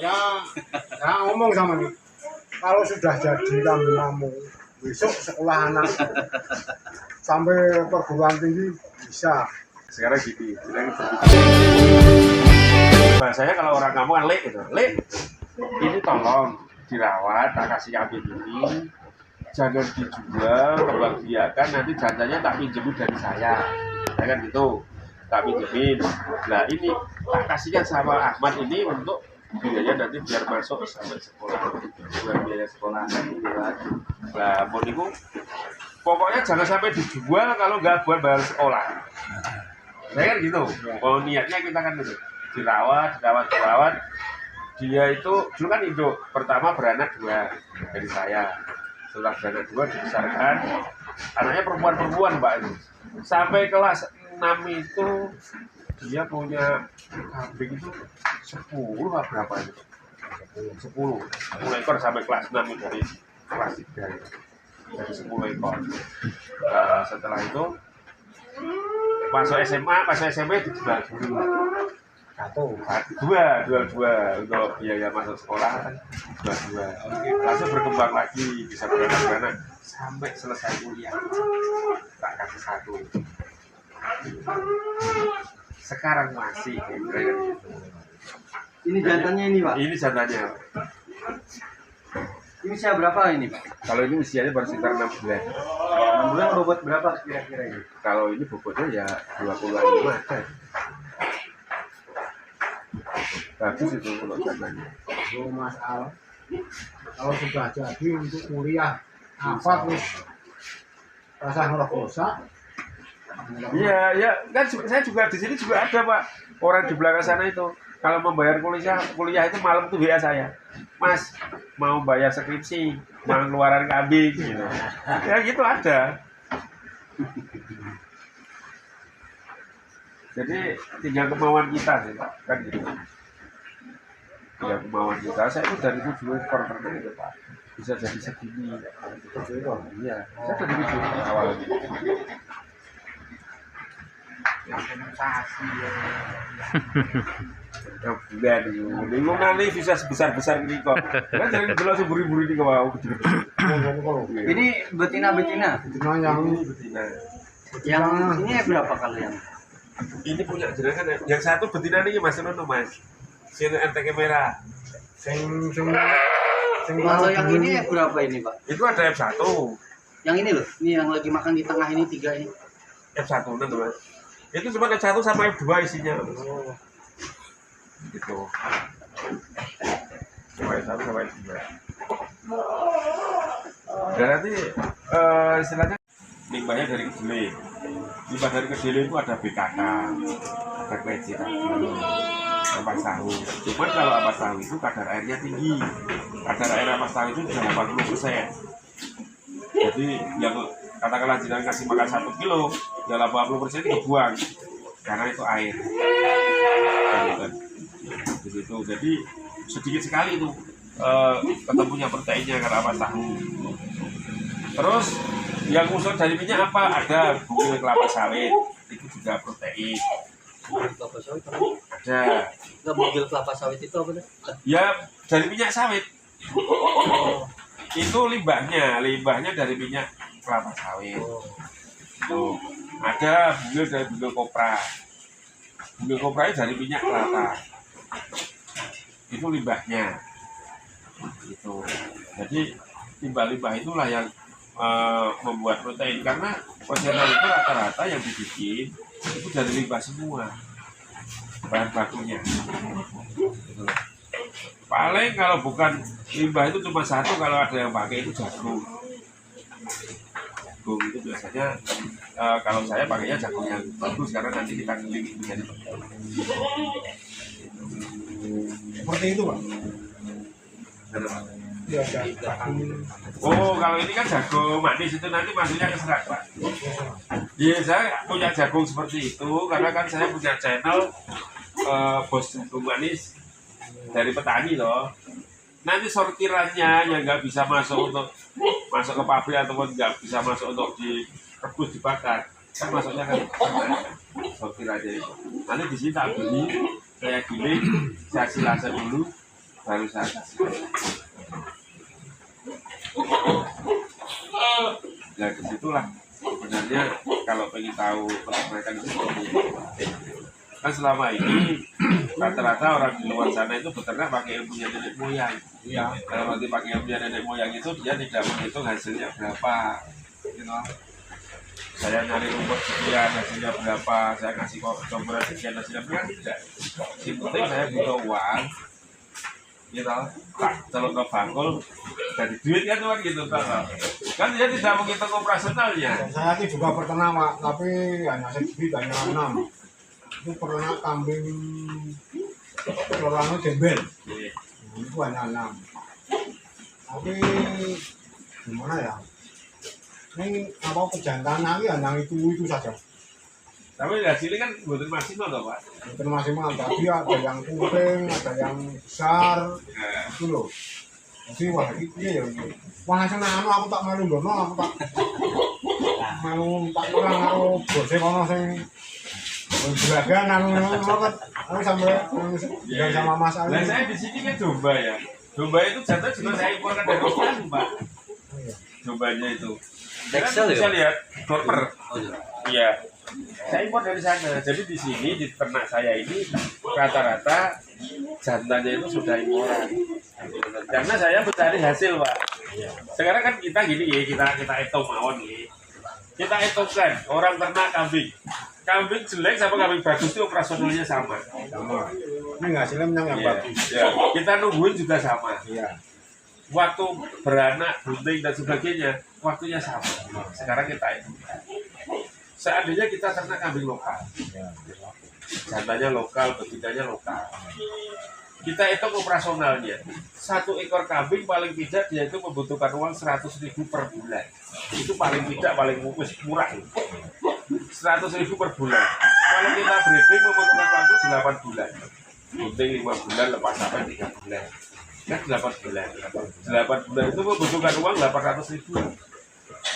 Ya, ya ngomong sama nih. Kalau sudah jadi kambing kamu, besok sekolah anak sampai perguruan tinggi bisa. Sekarang gini, bahasanya kalau orang kamu kan lek gitu, lek ini tolong dirawat, tak kasih kambing ini, jangan dijual, kembang biakan, nanti jantannya tak pinjemin dari saya kan gitu, tak pinjemin. Nah ini tak kasihkan sama Ahmad ini untuk biayanya nanti biar masuk sampai sekolah, buat biaya sekolah gitu kan. Nah moniku pokoknya jangan sampai dijual kalau nggak buat bayar sekolah. Saya kan gitu. Kalau niatnya kita kan gitu, dirawat. Dia itu dulu kan induk, pertama beranak 2 dari saya. Setelah beranak 2 dibesarkan, anaknya perempuan Mbak itu. Sampai kelas 6 itu dia punya kambing itu 10 apa berapa itu? 10 ekor sampai kelas 6 itu, dari kelas 3 itu. Jadi 10 ekor. Nah, setelah itu masuk SMA dijual dulu. Dua untuk biaya masuk sekolah kan, dua. Langsung berkembang lagi, bisa beranak sampai selesai kuliah. Tak kasih 1. Sekarang masih Ini jantannya ini Pak? Ini jantannya. Ini usia berapa ini Pak? Kalau ini usianya baru sekitar 6 bulan. 6 bulan bobot berapa kira-kira ini? Kalau ini bobotnya ya 25 ada. Bagus itu kalau jantannya. Oh Mas Al, kalau sudah jadi untuk kuliah apa terus rasa ngerokosa? Iya, kan saya juga di sini juga ada Pak, orang di belakang sana itu. Kalau membayar kuliah itu malam tuh WA saya, Mas mau bayar skripsi, mau keluaran kambing gitu. Ya gitu ada. Jadi tinggal kemauan kita sih Pak, kan gitu. Tinggal kemauan kita. Saya itu dari 7 ekor itu Pak, bisa jadi segini. 7 ekor, iya. Saya dari 7 awalnya. Ya bulan itu, bingung nanti bisa sebesar ini kok. Kan jadi jelas seburi-buri ini kau. Ini betina. Betina yang Betina. Yang ini berapa kalian? Ini punya jenengan yang satu betina ini Mas Nono Mas. Sini RTK merah. sing Kalau yang ini berapa ini Pak? Itu ada F1. Yang ini loh, ini yang lagi makan di tengah ini 3 ini. F1 nanti Mas. Itu cuma F1 sama F2 isinya. Oh. Gitu. Cuma F1 sama F2. Dan nanti istilahnya limbahnya dari kedelai. Limbah dari kedelai itu ada BKK, ada kleci tadi, ampas tahu. Cuman kalau ampas tahu itu kadar airnya tinggi. Kadar air ampas tahu itu sudah 80%. Jadi yang katakanlah jangan kasih makan 1 kilo, ya 80% itu dibuang karena itu air. Di situ. Jadi sedikit sekali itu ketemunya proteinnya karena ampas tahu. Terus yang unsur dari minyak apa? Ada bungil kelapa sawit, itu juga protein. Kelapa sawit apa? Ada. Enggak, bugil kelapa sawit itu apa deh? Ya dari minyak sawit. Itu limbahnya dari minyak kelapa sawit. Tuh. Ada bungil dari bungil kopra. Bungil kopra itu dari minyak kelapa. Itu limbahnya. Itu. Jadi limbah-limbah itulah yang membuat protein, karena konsentrasi itu rata-rata yang dibikin itu dari limbah semua bahan bakunya. Paling kalau bukan limbah itu cuma satu, kalau ada yang pakai itu jagung. Jagung itu biasanya kalau saya pakainya jagung yang bagus karena nanti kita giling menjadi tepung. seperti itu Pak. Ya, Oh, kalau ini kan jagung manis itu nanti masuknya ke serat Pak. Iya, saya punya jagung seperti itu karena kan saya punya channel bos jagung manis dari petani loh. Nanti sortirannya yang nggak bisa masuk ke pabrik ataupun nggak bisa masuk untuk direbus dibakar, kan masuknya kan sortirannya itu. Nanti di sini tak beli, saya giling, saya silase dulu, baru saya kasih. Ya disitulah sebenarnya kalau pengen tahu peternakan itu seperti itu. Kan selama ini rata-rata orang di luar sana itu beternak pakai ilmunya nenek moyang. Iya. Kalau nanti pakai ilmunya nenek moyang itu dia tidak menghitung hasilnya berapa, gitu. Saya nyari rumput sekian hasilnya berapa, saya kasih comberan sekian hasilnya berapa, tidak. Yang penting saya butuh uang, gitu. Tak celok ke bangkul dari duit kan cuma gitu, kan dia tidak menghitung operasionalnya. Saya ini juga peternak Pak, tapi hanya sedikit, hanya 6. Itu peternak kambing telurnya gembel. Itu hanya 6. Tapi gimana ya? Ini apa pejantan lagi hanya itu saja. Tapi hasilnya kan bukan maksimal toh Pak. Bukan maksimal, tapi ada yang kuning, ada yang besar, Nah, itu loh. Jadi wah ini ya. Wah senang aku tak malu dono, aku tak malu tak kurang aku bose kono sing belagan aku sampai dari sama Mas Ali. Nah, saya di sini kan domba ya. Domba itu jantan juga saya imporkan dari Australia Pak. Dombanya itu. Excel Bisa ya? lihat dorper. Oh, iya. Iya. Saya impor dari sana. Jadi di sini di ternak saya ini rata-rata jantannya itu sudah imporan. Karena saya mencari hasil Pak. Sekarang kan kita gini ya, kita hitung mawon nih. Kita hitungkan orang ternak kambing. Kambing jelek sama kambing bagus itu operasionalnya sama. Sama. Ini hasilnya yang Iya. bagus. Ya. Kita nungguin juga sama. Iya. Waktu beranak, bunting dan sebagainya, waktunya sama. Sekarang kita hitungkan. Seandainya kita ternak kambing lokal, jantannya lokal, betinanya lokal. Kita hitung operasionalnya. 1 ekor kambing paling tidak dia itu membutuhkan uang 100.000 per bulan. Itu paling tidak paling murah. 100.000 per bulan. Kalau kita breeding memerlukan waktu 8 bulan. Bunting 5 bulan, lepas sampai 3 bulan. Kan 8 bulan. 8 bulan itu membutuhkan uang 800.000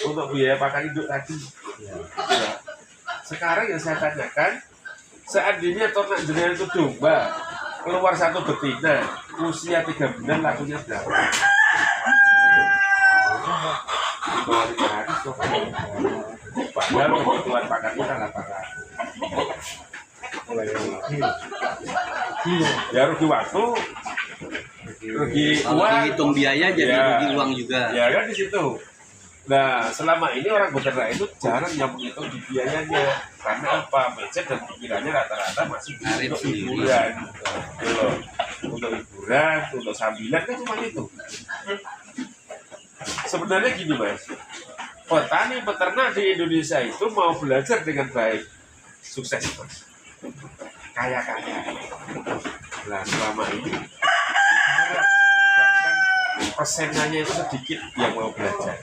untuk biaya pakan induk tadi. Ya. Sekarang yang saya tanyakan, seandainya ternak jenengan itu domba keluar 1 betina usia 3 bulan lakunya berapa? Bawah 300 kok. Padahal kebutuhan pakan kita 800. Ya rugi waktu, rugi Kalau uang. dihitung biaya jadi Ya. rugi uang juga. Ya kan di situ. Nah, selama ini orang beternak itu jarang yang menghitung di biayanya. Karena apa? Mindset dan pikirannya rata-rata masih Tarif untuk sendiri. hiburan. Gitu loh. Untuk hiburan, untuk sambilan kan cuma itu. Sebenarnya gini Mas, petani peternak di Indonesia itu mau belajar dengan baik, sukses Mas, kaya-kaya. Nah selama ini bahkan persenanya itu sedikit yang mau belajar.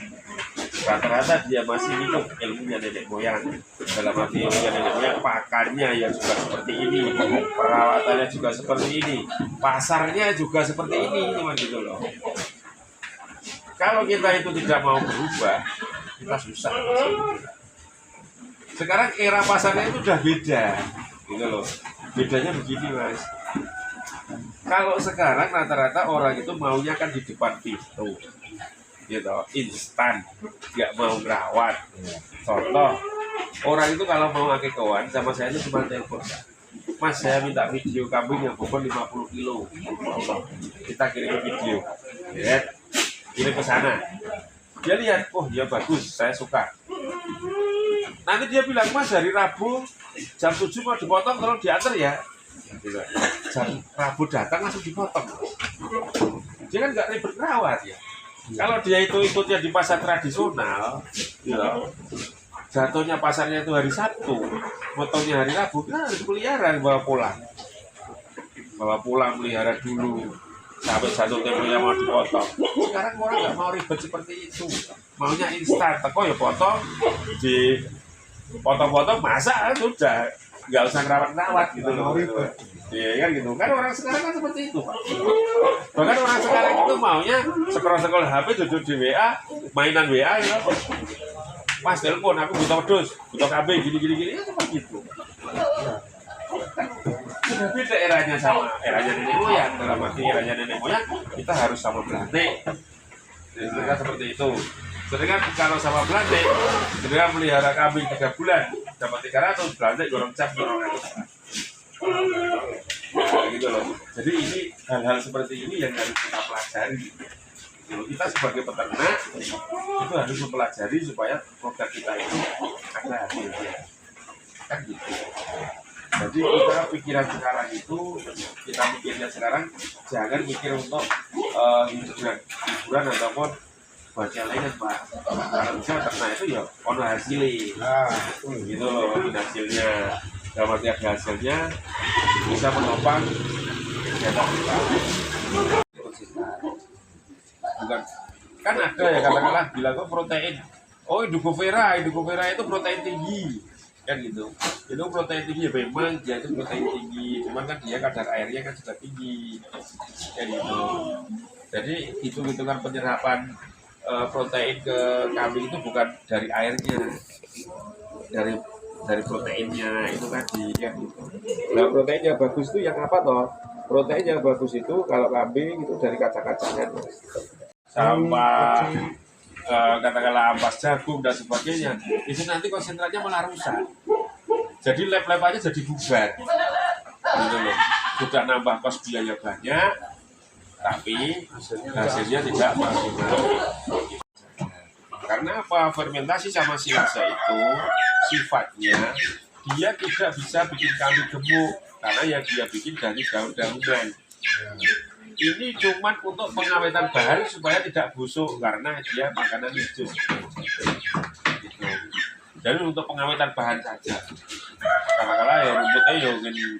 Rata-rata dia masih minum ilmunya nenek moyang. Dalam arti ilmunya nenek moyang, pakannya ya juga seperti ini, perawatannya juga seperti ini, pasarnya juga seperti ini, cuma gitu loh. Kalau kita itu tidak mau berubah, kita susah. Sekarang era pasarnya itu udah beda, gitu loh. Bedanya begini Mas. Kalau sekarang rata-rata orang itu maunya kan di depan pintu, gitu, instan, nggak mau merawat. Contoh, orang itu kalau mau akikoan sama saya itu cuma telepon. Mas, saya minta video kambing yang bobot 50 kilo. Kita kirim video. Lihat, kirim ke sana. Dia lihat, oh ya bagus, saya suka. Nanti dia bilang, Mas hari Rabu jam 7 mau dipotong, tolong diantar ya. Jam Rabu datang langsung dipotong. Dia kan nggak ribet rawat ya. Kalau dia itu ikutnya di pasar tradisional, ya, jatuhnya pasarnya itu hari Sabtu, motongnya hari Rabu, kan harus pelihara bawa pulang melihara dulu sampai satu temponya mau dipotong. Sekarang orang nggak mau ribet seperti itu, maunya instan, teko ya potong, di potong-potong masak sudah, nggak usah ngerawat gitu loh. Iya kan gitu kan, orang sekarang kan seperti itu Pak. Bahkan orang sekarang itu maunya scroll HP, duduk di WA, mainan WA ya. Mas telepon, aku butuh pedus, butuh KB, gini ya seperti itu. beda eranya sama eranya nenek moyang. Dalam arti eranya nenek moyang kita harus sama Belanda. Sedangkan seperti itu. Sedangkan kalau sama Belanda, sedangkan melihara kambing 3 bulan dapat 300, Belanda gorong cap gorong ratus. Nah, gitu loh. Jadi ini hal-hal seperti ini yang harus kita pelajari. Kita sebagai peternak itu harus mempelajari supaya produk kita itu ada hasilnya. Kan gitu. Jadi kita pikiran sekarang itu, kita mikirnya sekarang jangan mikir untuk hiburan ataupun buat yang lain Pak. Kalau bisa ternak itu ya ono hasilnya. Gitu loh hasilnya. Dalam arti ada hasilnya bisa menopang kegiatan kita. Bukan kan ada ya katakanlah bilang kok protein. Oh Indukofera itu protein tinggi. Kan gitu. Itu protein tinggi ya memang dia itu protein tinggi, cuman kan dia kadar airnya kan sudah tinggi. Kayak gitu. Jadi hitung-hitungan penyerapan protein ke kambing itu bukan dari airnya, dari proteinnya itu tadi kan gitu. Nah proteinnya bagus itu yang apa toh? Protein yang bagus itu kalau kambing itu dari kacang-kacangan, sampah, katakanlah ampas jagung dan sebagainya. Itu nanti konsentratnya malah rusak. Jadi lab-lab aja jadi bubar. Gitu loh. Sudah nambah kos biaya banyak, tapi hasilnya tidak maksimal. Karena apa? Fermentasi sama silase itu sifatnya dia tidak bisa bikin kambing gemuk karena yang dia bikin dari daun-daunan. Ini cuma untuk pengawetan bahan supaya tidak busuk karena dia makanan hijau. Gitu. Jadi untuk pengawetan bahan saja. Kadang-kadang ya rumputnya ya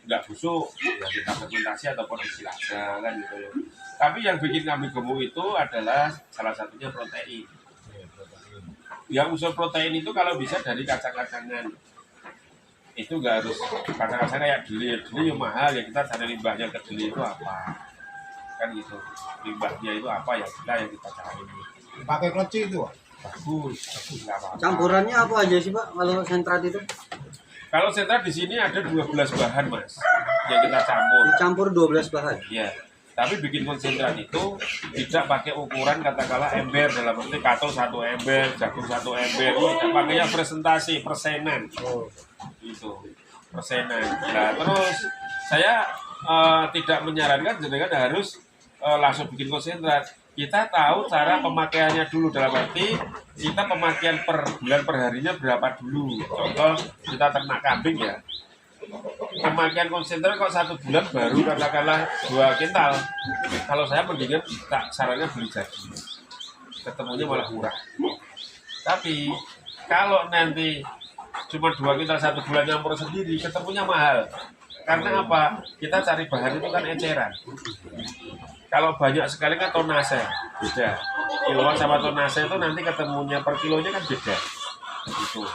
nggak busuk, ya kita fermentasi ataupun silase kan gitu ya. Tapi yang bikin kambing gemuk itu adalah salah satunya protein. Yang unsur protein itu kalau bisa dari kacang-kacangan. Itu nggak harus kacang-kacang kayak deli yang mahal ya, kita cari limbahnya ke deli itu apa kan gitu, limbahnya itu apa ya kita yang kita cari. Pakai kleci itu bagus nggak apa-apa. Campurannya apa aja sih Pak kalau sentrat itu? Kalau sentrat di sini ada 12 bahan Mas yang kita campur. Dicampur 12 bahan. Iya. Tapi bikin konsentrat itu tidak pakai ukuran katakanlah ember, dalam arti kato 1 ember, jagung 1 ember, tidak pakainya presentasi persenan. Itu persenan. Nah terus saya tidak menyarankan jenengan harus langsung bikin konsentrat. Kita tahu cara pemakaiannya dulu, dalam arti kita pemakaian per bulan per harinya berapa dulu. Contoh kita ternak kambing ya, pemakaian konsentrat kok 1 bulan baru katakanlah 2 kintal. Kalau saya mendingan tak sarannya beli jadi, ketemunya malah murah. Tapi kalau nanti cuma 2 kintal 1 bulan nyampur sendiri, ketemunya mahal. Karena apa? Kita cari bahan itu kan eceran. Kalau banyak sekali kan tonase beda. Kiloan sama tonase itu nanti ketemunya per kilonya kan beda. Gitu.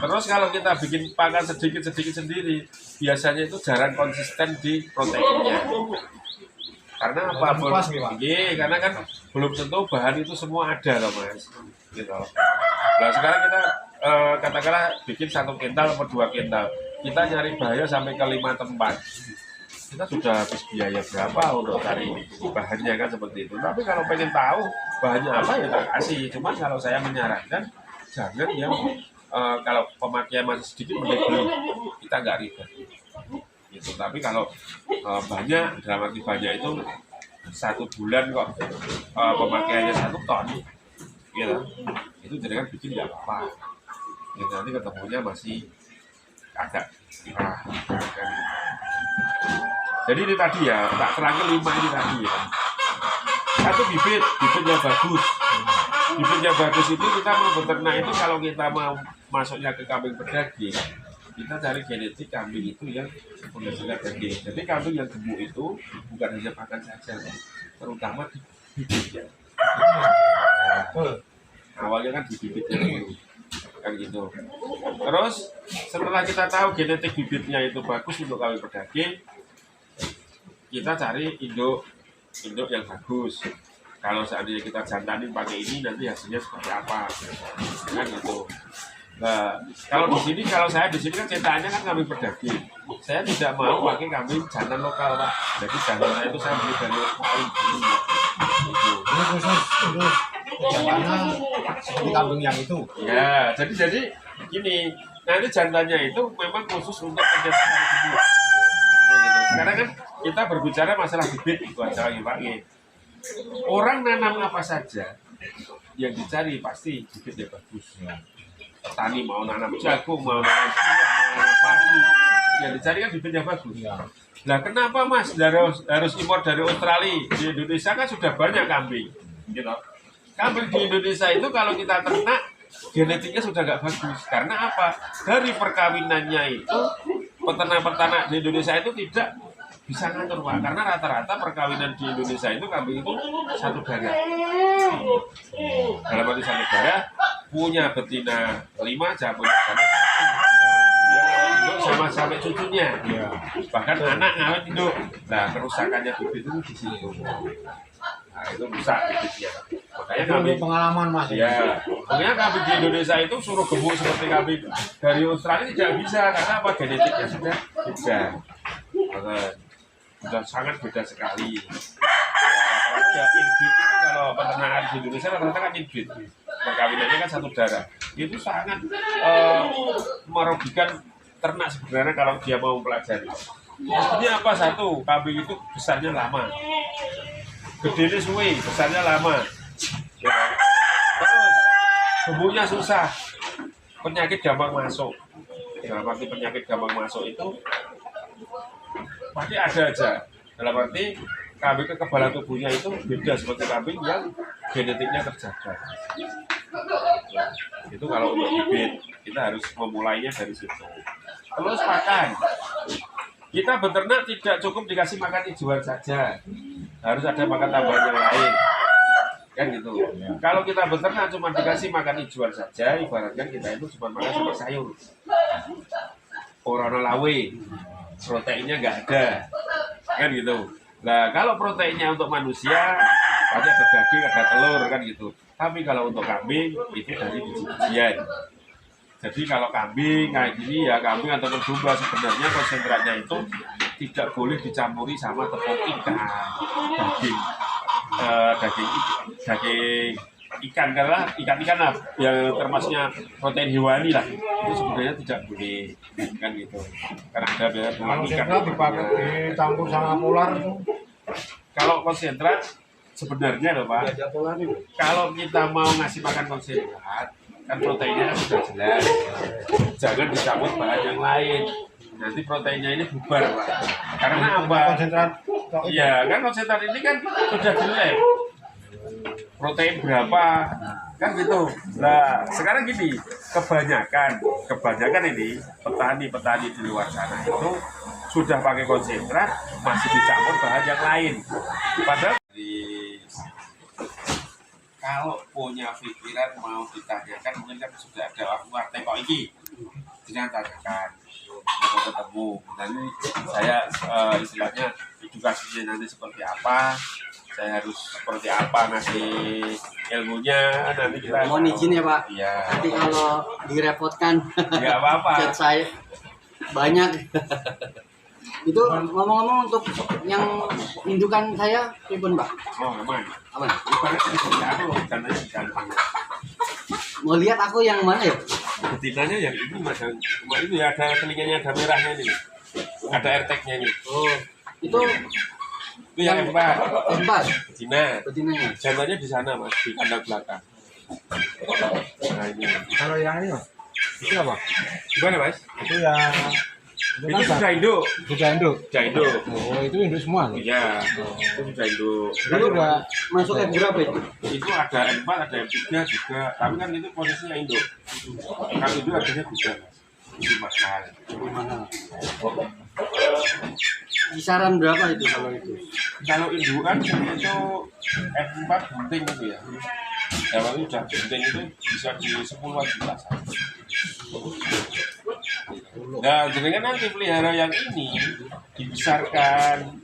Terus kalau kita bikin pakan sedikit-sedikit sendiri, biasanya itu jarang konsisten di proteinnya. Karena apa? Iya, karena kan belum tentu bahan itu semua ada loh Mas. Gitu. Nah sekarang kita katakanlah bikin 1 kintal atau 2 kintal. Kita nyari bahaya sampai ke 5 tempat. Kita sudah habis biaya berapa untuk cari bahannya kan seperti itu. Tapi kalau pengen tahu bahannya apa ya tak kasih. Cuma kalau saya menyarankan jangan yang kalau pemakaian masih sedikit mending beli, kita nggak ribet. Gitu. Tapi kalau banyak, dalam arti banyak itu 1 bulan kok pemakaiannya 1 ton, gitu. Itu jangan bikin nggak apa-apa. Ya, nanti ketemunya masih agak kan. Jadi ini tadi ya, tak terangin 5 ini tadi ya. 1 bibitnya bagus. Bibitnya bagus itu kita mau beternak itu kalau kita mau masuknya ke kambing berdaging, kita cari genetik kambing itu yang menghasilkan daging. Jadi kambing yang gemuk itu bukan hanya pakan saja, terutama di bibitnya. Awalnya kan di bibitnya dulu. Kan gitu. Terus setelah kita tahu genetik bibitnya itu bagus untuk kambing berdaging, kita cari induk yang bagus. Kalau seandainya kita jantanin pakai ini nanti hasilnya seperti apa, kan gitu. Nah, kalau saya di sini kan cetakannya kan kambing berdaging. Saya tidak mau pakai kambing jantan lokal, Pak. Jadi jantan saya itu saya beli dari Australia. Gitu. Ini khusus untuk jantannya seperti kambing yang itu. Ya, jadi gini, nanti jantannya itu memang khusus untuk pencetak hari ini. Gitu. Sekarang kan kita berbicara masalah bibit itu aja lagi Pak. Orang nanam apa saja yang dicari pasti bibit yang bagus. Petani mau nanam jagung, mau nanam buah, mau nanam padi, yang dicari kan bibit yang bagus. Nah, kenapa Mas harus impor dari Australia? Di Indonesia kan sudah banyak kambing, gitu. Kambing di Indonesia itu kalau kita ternak genetiknya sudah nggak bagus. Karena apa? Dari perkawinannya itu peternak-peternak di Indonesia itu tidak bisa ngatur Pak. Karena rata-rata perkawinan di Indonesia itu kambing itu satu darah. Dalam arti satu darah punya betina 5, punya jantan 1. Dia ngawin induk sama sampai cucunya. Bahkan anak ngawin induk. Nah, kerusakannya bibit itu di situ. Nah, itu rusak bibitnya. Makanya kambing pengalaman Mas. Ya, makanya kambing di Indonesia itu suruh gemuk seperti kambing dari Australia tidak bisa karena apa? Genetiknya sudah beda. Sudah sangat beda sekali. Ya, inbreed itu kalau peternakan di Indonesia rata-rata kan inbreed. Perkawinannya kan satu darah. Itu sangat merugikan ternak sebenarnya kalau dia mau mempelajari. Ini apa satu? Kambing itu besarnya lama. Gedenya suwe, besarnya lama. Ya. Terus bumbunya susah. Penyakit gampang masuk. Dalam arti penyakit gampang masuk itu pasti ada aja. Dalam arti kambing kekebalan tubuhnya itu beda seperti kambing yang genetiknya terjaga. Itu kalau untuk bibit kita harus memulainya dari situ. Terus makan. Kita beternak tidak cukup dikasih makan hijauan saja. Harus ada makan tambahan yang lain. Kan gitu. Kalau kita beternak cuma dikasih makan hijauan saja, ibaratkan kita itu cuma makan sama sayur. Ora lawe. Proteinnya nggak ada. Kan gitu. Nah, kalau proteinnya untuk manusia, pasti ada daging, ada telur, kan gitu. Tapi kalau untuk kambing, itu dari biji-bijian. Jadi kalau kambing kayak gini ya, kambing atau domba sebenarnya konsentratnya itu tidak boleh dicampuri sama tepung ikan, daging ikan, karena ikan lah yang termasuknya protein hewani lah, itu sebenarnya tidak boleh, kan gitu. Karena ada biaya tulang ikan dipakai dicampur sama polar itu. Kalau konsentrat sebenarnya loh Pak, kalau kita mau ngasih makan konsentrat kan proteinnya sudah jelas, jangan dicampur bahan yang lain, nanti proteinnya ini bubar Pak. Karena apa? Konsentrat. Iya kan konsentrat ini kan sudah jelek, protein berapa kan gitu. Nah sekarang gini, kebanyakan ini petani di luar sana itu sudah pakai konsentrat masih dicampur bahan yang lain. Padahal kalau punya pikiran mau ditanyakan mungkin kan sudah ada warna kok ini dengan tanyakan mau ketemu. Nanti saya istilahnya edukasinya nanti seperti apa, saya harus seperti apa ngasih ilmunya, nanti kita mohon izin ya Pak. Iya. Nanti kalau direpotkan nggak apa-apa. chat saya banyak. Itu ngomong-ngomong untuk yang indukan saya pripun Pak? Oh aman. Aman. Ibaratnya seperti aku karena gampang. Mau lihat aku yang mana ya? Betinanya yang ini mas, cuma itu ya ada telinganya ada merahnya ini, ada airtag-nya ini. Oh, itu yang empat. Empat. Betinanya. Betinanya. Jantannya di sana mas, di kandang belakang. Nah ini. Kalau yang ini Mas, itu apa? Gimana mas? Itu yang Itu sudah induk. sudah induk. Sudah induk. Oh, itu induk semua loh. Iya. Itu sudah induk. Itu udah Masuk ke berapa itu? Itu ada M4, ada M3 juga. Tapi kan itu posisinya induk. Kalau itu harganya beda mas. Itu mahal. Gimana? Kisaran berapa itu kalau itu? Kalau indukan itu M4 bunting itu ya. Kalau itu udah bunting itu bisa di 10-an juta. Nah, jadi kan nanti pelihara yang ini dibesarkan,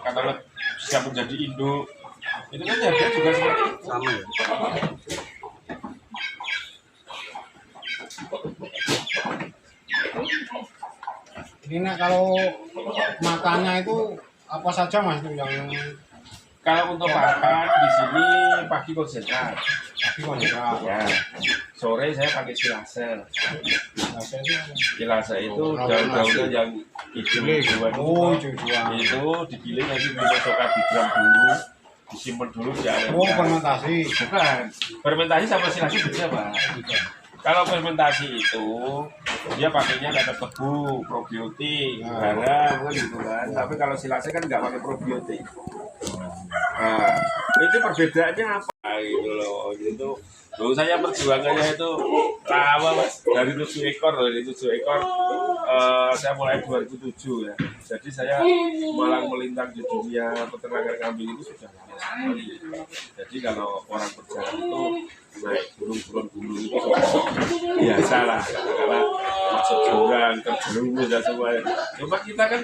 katakanlah bisa menjadi induk, itu kan harganya juga seperti itu. Sama ya? Ini nak kalau makannya itu apa saja mas tuh yang Kalau untuk makan di sini pagi konsentrat, tapi kontrak ya. Sore saya pakai silase. rasanya itu apa? Silase itu daun-daunnya yang hijau Oh, itu hijau-hijauan. itu digiling nanti dimasukkan di drum dulu, disimpan dulu di area. Oh, fermentasi. Bukan, fermentasi sama silase beda pak. Kalau fermentasi itu dia pakainya kata tebu, probiotik, garam kan gitu kan. Tapi kalau silase kan nggak pakai probiotik. Nah, itu perbedaannya apa gitu loh gitu. Dulu saya perjuangannya itu lama mas, dari 7 ekor saya mulai 2007 ya. Jadi saya malang melintang di dunia peternakan kambing itu sudah lama sekali. Jadi kalau orang berjalan itu naik gunung itu biasa lah, katakanlah masuk jurang, terjerumus dan semuanya. Cuma kita kan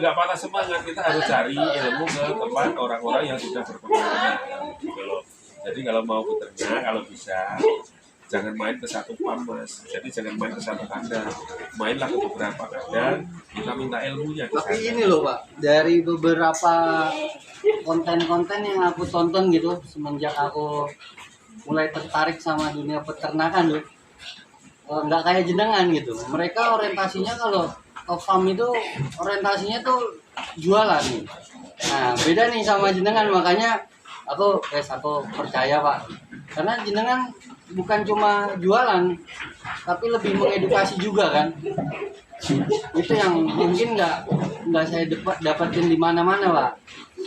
nggak patah semangat, kita harus cari ilmu ke tempat orang-orang yang sudah berpengalaman gitu loh. Jadi kalau mau beternak, kalau bisa jangan main ke satu farm mas. Jadi jangan main ke satu kandang, mainlah ke beberapa kandang, kita minta ilmunya. Tapi ini loh Pak, dari beberapa konten-konten yang aku tonton gitu semenjak aku mulai tertarik sama dunia peternakan tuh, nggak kayak jenengan gitu. Mereka orientasinya kalau ke farm itu orientasinya tuh jualan nih. Nah beda nih sama jenengan, makanya aku percaya Pak, karena jenengan bukan cuma jualan tapi lebih mengedukasi juga kan. Itu yang mungkin nggak saya dapatin di mana-mana Pak.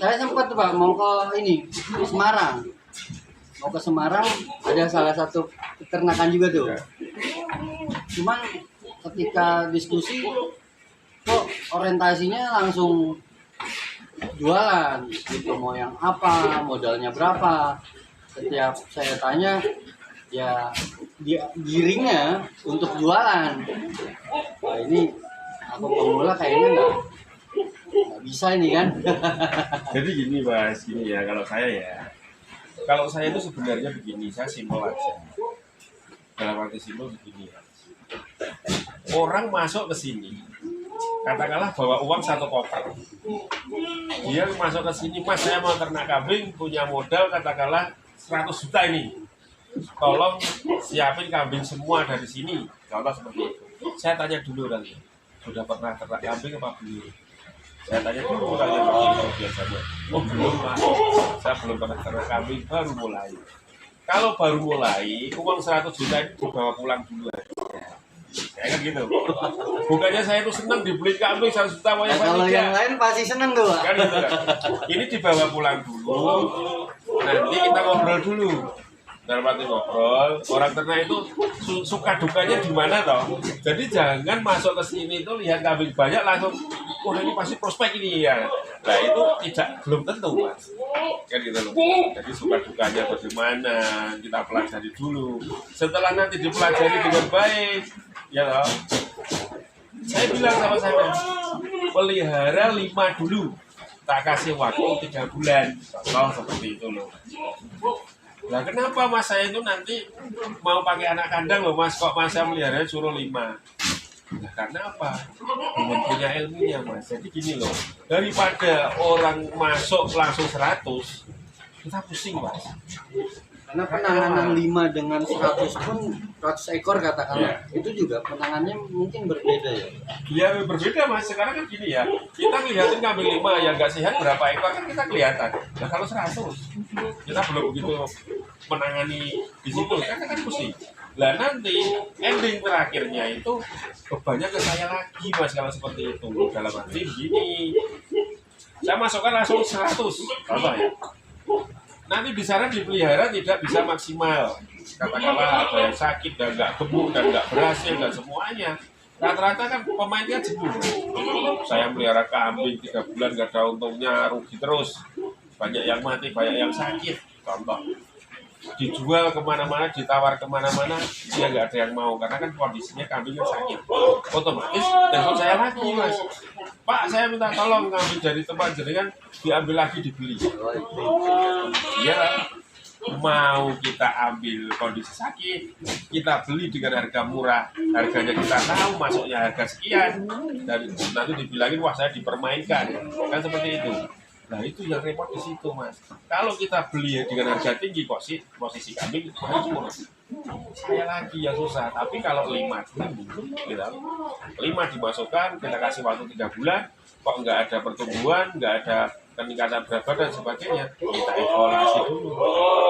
Saya sempat tuh Pak mau ke ini di Semarang, ada salah satu peternakan juga tuh. Cuman ketika diskusi kok orientasinya langsung jualan gitu, mau yang apa, modalnya berapa. Setiap saya tanya ya giringnya untuk jualan. Wah ini aku pemula kayaknya nggak bisa ini kan. Jadi gini mas, gini ya kalau saya itu sebenarnya begini, saya simpel aja. Dalam arti simpel begini ya. Orang masuk ke sini, katakanlah bawa uang 1 koper. Dia masuk ke sini, mas saya mau ternak kambing, punya modal katakanlah 100 juta ini. Tolong siapin kambing semua dari sini. Contoh seperti itu. Saya tanya dulu nanti, sudah pernah ternak kambing apa belum? Saya tanya dulu biasanya. Oh belum mas, saya belum pernah ternak kambing, baru mulai. Kalau baru mulai, uang 100 juta itu dibawa pulang dulu aja. Saya kan gitu. Bukannya saya itu senang dibeli kambing 100 juta Nah, kalau yang lain pasti seneng tuh Pak. kan gitu kan. Ini dibawa pulang dulu. Nanti kita ngobrol dulu. Dalam arti ngobrol, orang ternak itu suka dukanya di mana toh. Jadi jangan masuk ke sini itu lihat kambing banyak langsung, oh ini pasti prospek ini ya. Nah itu belum tentu mas. Kan gitu loh. Jadi suka dukanya bagaimana kita pelajari dulu. Setelah nanti dipelajari dengan baik, ya loh. Saya bilang sama saya, pelihara 5 dulu, tak kasih waktu 3 bulan. Contoh seperti itu loh. Nah kenapa mas saya itu nanti mau pakai anak kandang loh mas, kok mas saya melihara suruh 5? Nah karena apa? Belum punya ilmunya mas. Jadi gini loh, daripada orang masuk langsung 100, kita pusing mas. Karena penanganan 5 dengan 100 pun 100 ekor katakanlah, itu juga penanganannya mungkin berbeda ya. Iya berbeda mas, sekarang kan gini ya, kita ngeliatin kambing 5 yang nggak sehat berapa ekor kan kita kelihatan. Nah kalau 100, kita belum begitu menangani di situ, kan pusing. Lah nanti ending terakhirnya itu bebannya ke saya lagi mas kalau seperti itu. Dalam arti begini, saya masukkan langsung 100, contoh ya. Nanti di sana dipelihara tidak bisa maksimal. Katakanlah ada yang sakit dan nggak gemuk dan nggak berhasil dan semuanya. Rata-rata kan pemainnya jenuh. Saya melihara kambing 3 bulan nggak ada untungnya, rugi terus. Banyak yang mati, banyak yang sakit. Contoh. Dijual kemana-mana, ditawar kemana-mana, dia nggak ada yang mau karena kan kondisinya kambingnya sakit. Otomatis telepon saya lagi mas, Pak saya minta tolong kambing dari tempat jenengan diambil lagi dibeli. Iya, mau kita ambil kondisi sakit, kita beli dengan harga murah, harganya kita tahu masuknya harga sekian, dan nanti dibilangin wah saya dipermainkan, kan seperti itu. Nah itu yang repot di situ mas. Kalau kita beli dengan harga tinggi kok sih posisi kami hancur. Saya lagi yang susah. Tapi kalau 5 dulu, gitu, 5 dimasukkan, kita kasih waktu 3 bulan, kok nggak ada pertumbuhan, nggak ada peningkatan berat badan dan sebagainya, kita evaluasi dulu.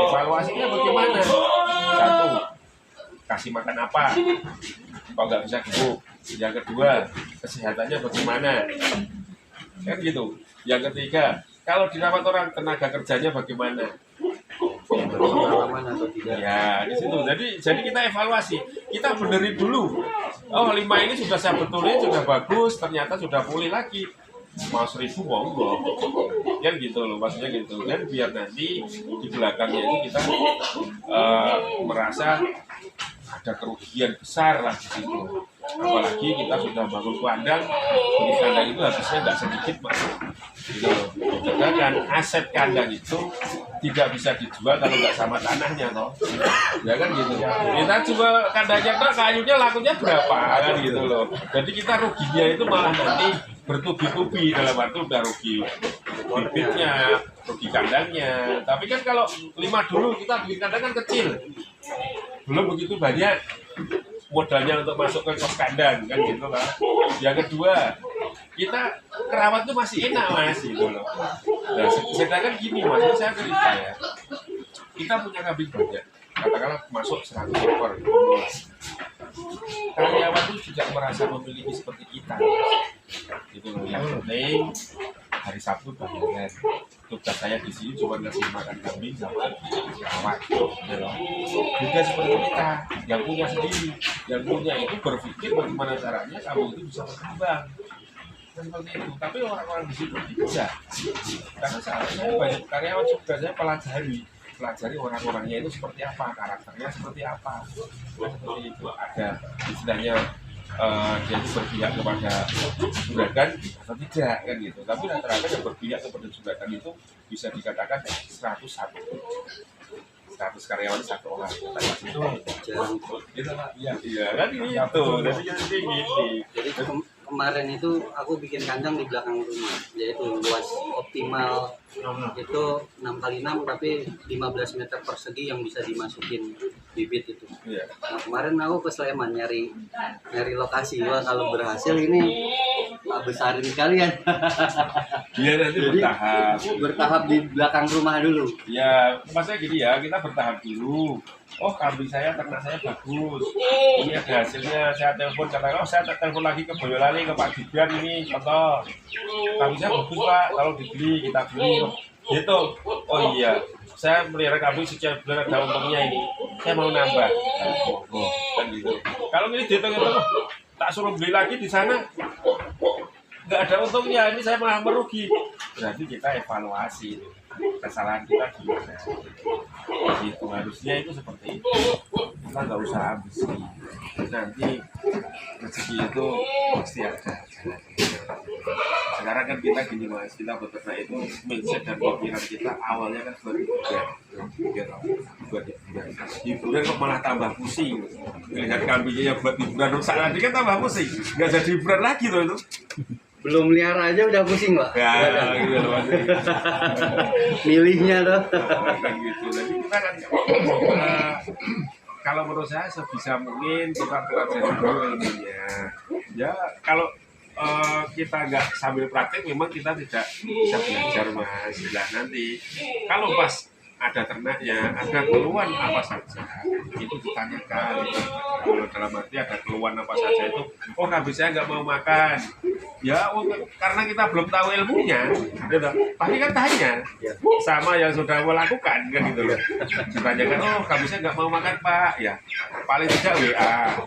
Evaluasinya bagaimana? 1, kasih makan apa? Kok nggak bisa gemuk? Yang kedua, kesehatannya bagaimana? Kan gitu. Yang ketiga, kalau dirawat orang, tenaga kerjanya bagaimana? Aman atau tidak? Ya, di situ. Jadi kita evaluasi, kita benerin dulu. Oh, 5 ini sudah saya betulin, sudah bagus, ternyata sudah pulih lagi. Mau 1000 monggo. Kan gitu loh, maksudnya gitu. Dan biar nanti di belakangnya itu kita merasa ada kerugian besar lah di situ. Apalagi kita sudah bangun kandang, jadi kandang itu habisnya nggak sedikit mas. Gitu loh. Sedangkan aset kandang itu tidak bisa dijual kalau nggak sama tanahnya toh. Ya kan gitu. Kita jual kandangnya kok kayunya lakunya berapa kan gitu loh. Jadi kita ruginya itu malah nanti bertubi-tubi, dalam arti udah rugi bibitnya, rugi kandangnya. Tapi kan kalau 5 dulu kita bikin kandang kan kecil, belum begitu banyak modalnya untuk masuk ke kos kandang kan gitu lah. Yang kedua, kita kerawat tuh masih enak mas gitu loh. Nah, sedangkan gini mas, saya cerita ya, kita punya kambing banyak, katakanlah masuk 100 ekor, karyawan itu tidak merasa memiliki seperti kita gitu loh. Yang penting hari Sabtu bayaran, tugas saya di sini cuma ngasih makan kambing sama rawat gitu loh. Juga seperti kita yang punya sendiri, yang punya itu berpikir bagaimana caranya kambing itu bisa berkembang seperti itu. Tapi orang-orang di sini tidak, karena saya banyak karyawan juga saya pelajari orang-orangnya itu seperti apa, karakternya seperti apa. Nah, seperti itu ada istilahnya dia itu berpihak kepada juragan atau tidak kan gitu. Tapi rata-rata yang berpihak kepada juragan itu bisa dikatakan 101 karyawan 1 orang. Itu Jarang. gitu lah. Iya kan itu. Jadi gini. Jadi kemarin itu aku bikin kandang di belakang rumah, yaitu luas optimal itu 6x6 tapi 15 meter persegi yang bisa dimasukin bibit itu. Iya. Nah, kemarin aku ke Sleman nyari lokasi. Wah, kalau berhasil ini besarin kalian. Dia nanti Jadi, bertahap di belakang rumah dulu. Ya, maksudnya gini ya, kita bertahap dulu. Oh, kambing saya, ternak saya bagus. Ini ada hasilnya, saya telepon, katakan, oh saya telepon lagi ke Boyolali, ke Pak Gibran ini, contoh. Kambing saya bagus Pak, kalau dibeli, kita beli. Gitu, oh iya, saya melihara kambing setiap bulan ada untungnya ini. Saya mau nambah. Oh, kan gitu. Kalau ini dihitung-hitung, tak suruh beli lagi di sana, nggak ada untungnya, ini saya malah merugi. Berarti kita evaluasi kesalahan kita di mana. Itu harusnya itu seperti itu. Kita nggak usah ambisi. Nanti rezeki itu pasti ada. Sekarang kan kita gini mas, kita bekerja itu mindset dan pikiran kita awalnya kan buat hiburan kok malah tambah pusing. Melihat kambingnya buat hiburan rusak nanti kan tambah pusing, nggak jadi hiburan lagi tuh itu. Belum liar aja udah pusing Pak. Ya, gitu loh. Milihnya tuh. Kan gitu. Jadi kita kan kalau menurut saya sebisa mungkin kita pelajari dulu ilmunya. Ya kalau kita nggak sambil praktek memang kita tidak bisa belajar mas. Nah nanti kalau pas ada ternaknya, ada keluhan apa saja itu ditanyakan. Kalau dalam arti ada keluhan apa saja itu, oh kambing saya nggak mau makan. Ya, karena kita belum tahu ilmunya, gitu. Pasti kan tanya sama yang sudah melakukan kan gitu loh. Ditanyakan, oh kambing saya nggak mau makan Pak, ya paling tidak WA,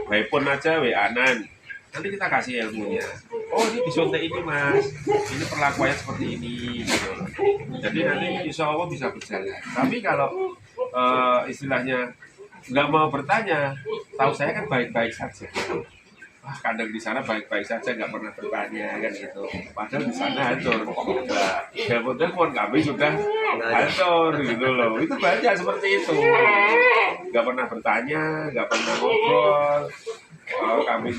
by phone aja WA-nan. Nanti kita kasih ilmunya. Oh ini disuntik ini mas, ini perlakuannya seperti ini. Gitu. Jadi nanti insya Allah bisa berjalan. Tapi kalau istilahnya nggak mau bertanya, tahu saya kan baik-baik saja. wah kandang di sana baik-baik saja, nggak pernah bertanya kan gitu. Padahal di sana hancur. Nah, telepon kami sudah hancur gitu loh. Itu banyak seperti itu. Nggak pernah bertanya, nggak pernah ngobrol. Kami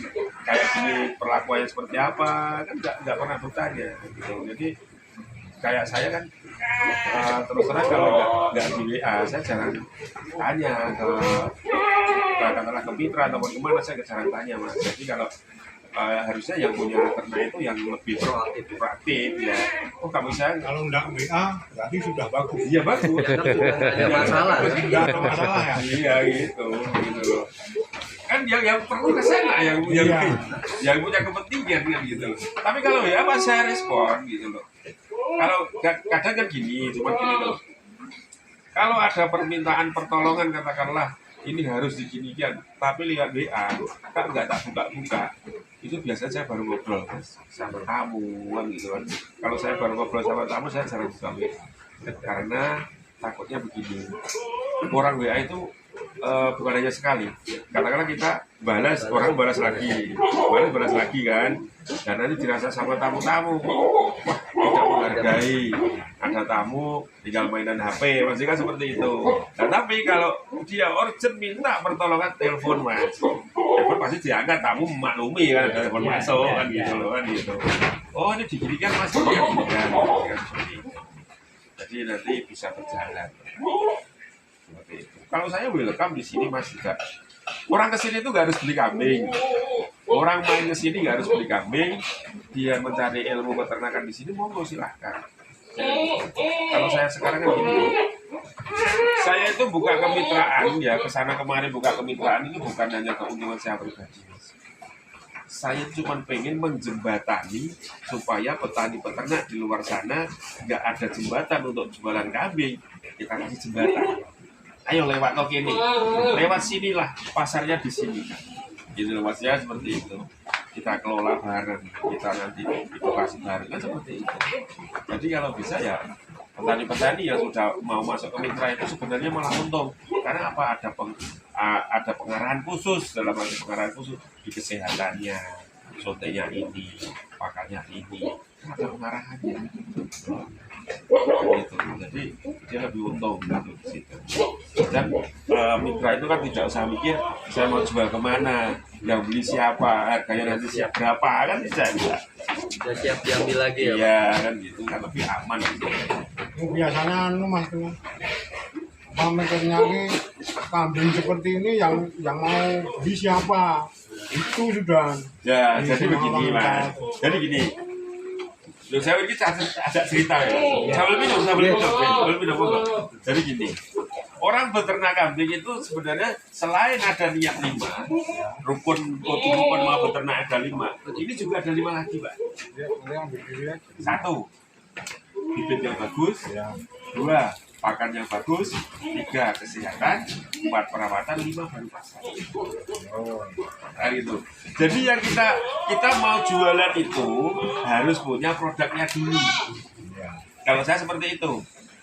kayak gini perlakuannya seperti apa, kan nggak pernah bertanya gitu. Jadi kayak saya kan terus terang kalau nggak di WA saya jarang tanya ke katakanlah ke mitra ataupun kemana, saya jarang tanya Mas. Jadi kalau harusnya yang punya ternak itu yang lebih proaktif ya. Oh kamu saya Kalau nggak WA berarti sudah bagus. iya bagus. Nggak ada masalah. Nggak ada masalah ya. Iya gitu loh. Kan yang perlu ke sana yang punya kepentingan kan gitu loh. Tapi kalau ya apa saya respon gitu loh. Kalau kadang kan gini, cuma gini loh. Kalau ada permintaan pertolongan katakanlah ini harus diginikan, tapi lihat WA, kan nggak tak buka-buka. Itu biasanya saya baru ngobrol sama tamu kan gitu kan. Kalau saya baru ngobrol sama tamu saya jarang buka WA. Karena takutnya begini. Orang WA itu bukan hanya sekali. Katakanlah kita balas, orang balas lagi kan. Dan nanti dirasa sama tamu-tamu, wah tidak menghargai. Ada tamu tinggal mainan HP, masih kan seperti itu. Nah, tapi kalau dia urgent minta pertolongan, telepon Mas. Telepon pasti diangkat, tamu memaklumi kan ada telepon masuk kan gitu loh kan gitu. Oh ini diberikan Mas, diberikan. Jadi nanti bisa berjalan. Seperti itu. Kalau saya welcome di sini Mas juga. Orang kesini itu nggak harus beli kambing. Orang main kesini nggak harus beli kambing. Dia mencari ilmu peternakan di sini, monggo silahkan. Kalau saya sekarang kan gini, saya itu buka kemitraan ya, kesana kemari buka kemitraan itu bukan hanya keuntungan saya pribadi. Saya cuma pengen menjembatani supaya petani peternak di luar sana nggak ada jembatan untuk jualan kambing, kita kasih jembatan. Ayo lewat lo kini, lewat sinilah pasarnya di sini. Gitu Mas ya, seperti itu. Kita kelola bareng, kita nanti edukasi bareng kan seperti itu. Jadi kalau bisa ya petani-petani yang sudah mau masuk ke mitra itu sebenarnya malah untung. Karena apa? Ada pengarahan khusus, dalam arti pengarahan khusus di kesehatannya, sontenya ini, pakannya ini, ada pengarahannya. Gitu. Jadi dia lebih untung gitu di situ. Dan mitra itu kan tidak usah mikir saya mau jual kemana, yang beli siapa, harganya nanti siap berapa, kan bisa. Udah siap diambil lagi ya? Iya kan gitu, kan lebih aman gitu. Biasanya Mas tuh mikirnya ini kambing seperti ini yang mau beli siapa, itu sudah. Ya jadi begini Mas, jadi gini. Loh, saya ini ada cerita ya. Sambil minum. Jadi gini, orang beternak kambing itu sebenarnya selain ada niat 5, rukun mau beternak ada 5, ini juga ada 5 lagi Pak. 1, bibit yang bagus. 2, pakan yang bagus. 3, kesehatan. 4, perawatan. 5, baru pasar. Nah, gitu. Jadi yang kita mau jualan itu harus punya produknya dulu. Kalau saya seperti itu,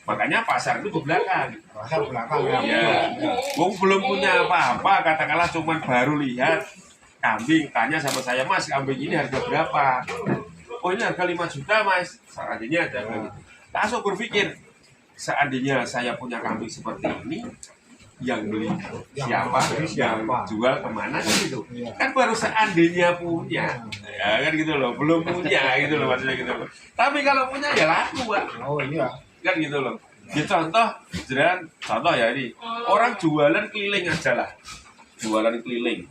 makanya pasar itu di belakang. Pasar belakang ya. Ya, belum punya apa-apa, katakanlah cuman baru lihat kambing, tanya sama saya, Mas, kambing ini harga berapa? Oh ini harga 5 juta Mas. Seandainya ada langsung berpikir, seandainya saya punya kambing seperti ini, yang beli siapa, yang jual kemana gitu. Kan baru seandainya punya, ya kan gitu loh, belum punya gitu loh maksudnya gitu loh. Tapi kalau punya ya laku Pak. Oh iya. Kan gitu loh. Ya contoh ya ini, orang jualan keliling aja lah, jualan keliling.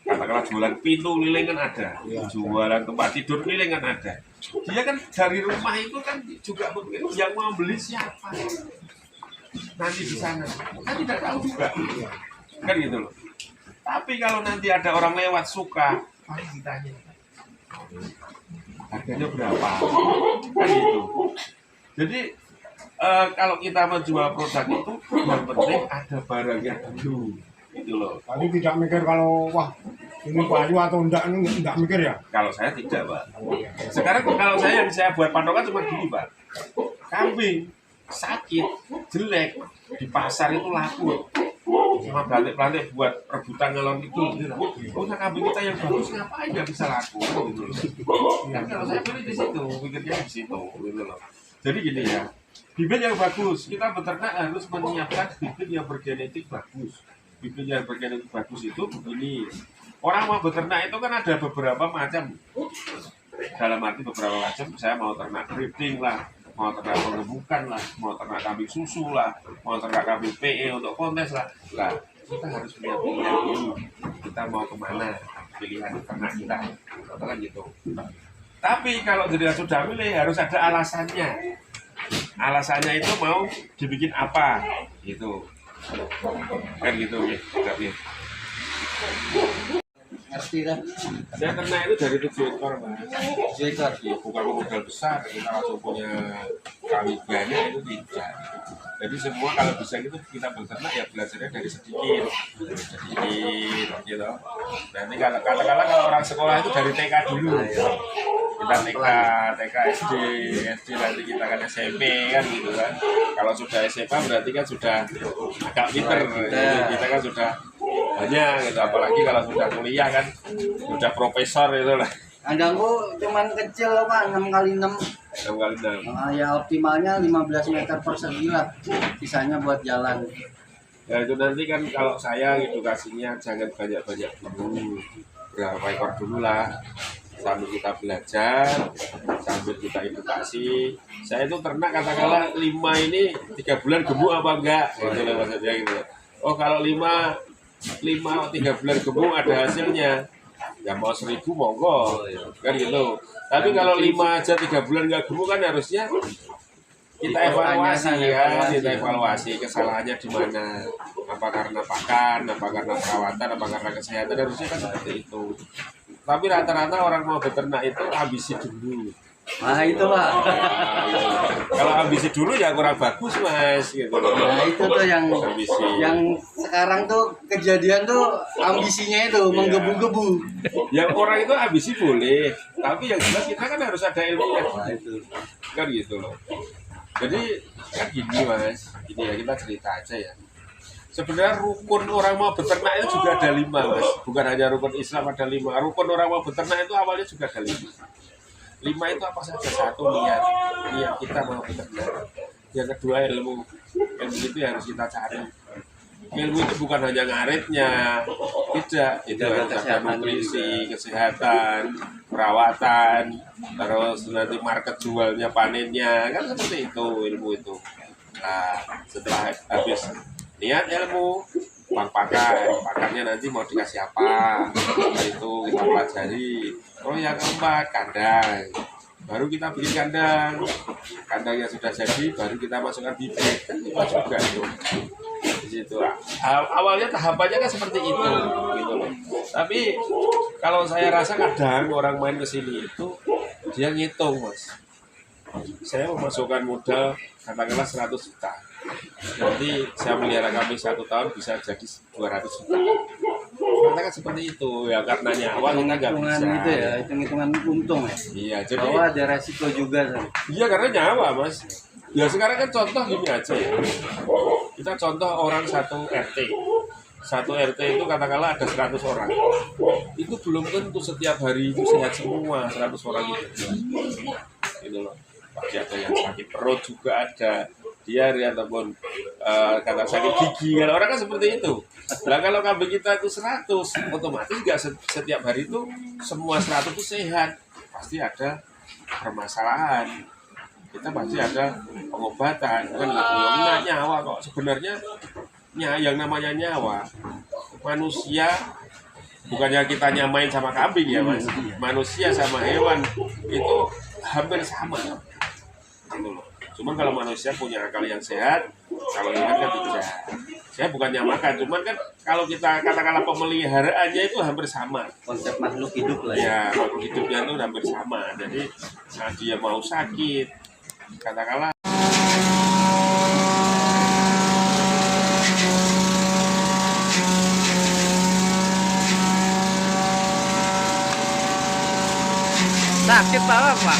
Katakanlah jualan pintu keliling kan ada, jualan tempat tidur keliling kan ada. Dia kan dari rumah itu kan juga yang mau beli siapa nanti di sana, kan tidak tahu juga, kan gitu loh. Tapi kalau nanti ada orang lewat suka, paling ditanya harganya berapa, kan gitu. Jadi kalau kita menjual produk itu yang penting ada barangnya dulu, gitu loh. Tadi tidak mikir kalau wah ini payu atau enggak, ini enggak mikir ya? Kalau saya tidak Pak. Sekarang kalau yang saya buat patokan cuma gini Pak, kambing sakit, jelek, di pasar itu laku. sama pelantik-pelantik buat rebutan ngalon itu gitu. Oh, nah kambing kita yang bagus ngapain nggak bisa laku gitu loh. Kan kalau saya pilih di situ, pikirnya di situ gitu loh. Jadi gini ya, bibit yang bagus, kita beternak harus menyiapkan bibit yang bergenetik bagus. Bibit yang bergenetik bagus itu begini, orang mau beternak itu kan ada beberapa macam. Dalam arti beberapa macam, saya mau ternak breeding lah, mau ternak pengemukan lah, mau ternak kambing susu lah, mau ternak kambing PE untuk kontes lah. Nah, kita harus punya pilihan dulu. Kita mau kemana pilihan ternak kita, kan gitu. Tapi kalau tidak sudah pilih harus ada alasannya. Alasannya itu mau dibikin apa, gitu. Kan gitu ya, Ngerti kan? Saya ternak itu dari 7 ekor, Mas. 7 ekor. Ya, bukan modal besar, kita langsung punya kambing banyak itu tidak. Jadi semua kalau bisa gitu kita beternak ya belajarnya dari sedikit, gitu. Nanti kalau katakanlah kalau orang sekolah itu dari TK dulu, kita TK SD nanti kita kan SMP kan gitu kan. Kalau sudah SMA berarti kan sudah agak pinter, kita kan sudah banyak gitu. Apalagi kalau sudah kuliah kan sudah profesor itu lah. Kandangku cuman kecil Pak, 6x6. 6x6. Ya optimalnya 15 meter persegi lah. Sisanya buat jalan. Ya itu nanti kan kalau saya edukasinya jangan banyak-banyak dulu. Berapa ekor dulu lah. Sambil kita belajar, sambil kita edukasi. Saya itu ternak katakanlah 5 ini 3 bulan gemuk apa enggak? Gitu loh maksudnya gitu. Oh kalau 5 3 bulan gemuk ada hasilnya. Ya mau 1000 monggo, kan gitu. Tapi kalau 5 aja 3 bulan nggak gemuk kan harusnya kita evaluasi ya, kita evaluasi kesalahannya di mana. Apa karena pakan, apa karena perawatan, apa karena kesehatan, harusnya kan seperti itu. Tapi rata-rata orang mau beternak itu ambisi dulu. Nah itu Pak. Kalau ambisi dulu ya kurang bagus Mas gitu. Nah itu tuh yang ambisi. Yang sekarang tuh kejadian tuh ambisinya itu menggebu-gebu. Yang orang itu ambisi boleh, tapi yang jelas kita kan harus ada ilmunya. Nah itu. Kan gitu loh. Jadi kan gini Mas, ini ya kita cerita aja ya. Sebenarnya rukun orang mau beternak itu juga ada 5 Mas. Bukan hanya rukun Islam ada 5. Rukun orang mau beternak itu awalnya juga ada 5. 5 itu apa saja? 1 niat kita mau beternak. Yang kedua ilmu itu yang harus kita cari. Ilmu itu bukan hanya ngaritnya, tidak. Itu harus ada nutrisi, kesehatan, perawatan, terus nanti market jualnya, panennya, kan seperti itu ilmu itu. Nah, setelah habis niat ilmu, pakannya nanti mau dikasih apa, itu kita pelajari. Oh yang keempat kandang, baru kita bikin kandangnya sudah jadi, baru kita masukkan bibit, kan itu juga itu. Di situ awalnya tahapannya kan seperti itu, gitu loh. Tapi kalau saya rasa kadang orang main ke sini itu dia ngitung Mas. Saya memasukkan modal katakanlah 100 juta. Nanti saya melihara kambing 1 tahun bisa jadi 200 juta. Karena kan seperti itu ya, karena nyawa kita nggak bisa. Itu ya, hitung-hitungan untung ya. Iya, jadi bahwa ada resiko juga. Iya karena nyawa Mas. Ya sekarang kan contoh gini aja ya. Kita contoh orang satu RT. Satu RT itu katakanlah ada 100 orang. Itu belum tentu setiap hari itu sehat semua 100 orang itu. Gitu loh. Pasti ada yang sakit perut juga ada, diare ataupun kata sakit gigi. Kalau orang kan seperti itu. Nah kalau kambing kita itu 100, otomatis nggak setiap hari itu semua 100 itu sehat. Pasti ada permasalahan. Kita pasti ada pengobatan. Kan nggak nyawa kok sebenarnya. Yang namanya nyawa, manusia bukannya kita nyamain sama kambing ya Mas. Manusia sama hewan itu hampir sama. Cuman kalau manusia punya akal yang sehat, kalau hewan kan tidak. Saya bukan nyamakan, cuman kan kalau kita katakanlah pemeliharaannya itu hampir sama. Konsep makhluk hidup lah ya. Makhluk hidupnya itu hampir sama. Jadi dia mau sakit, katakanlah. Sakit banget Pak.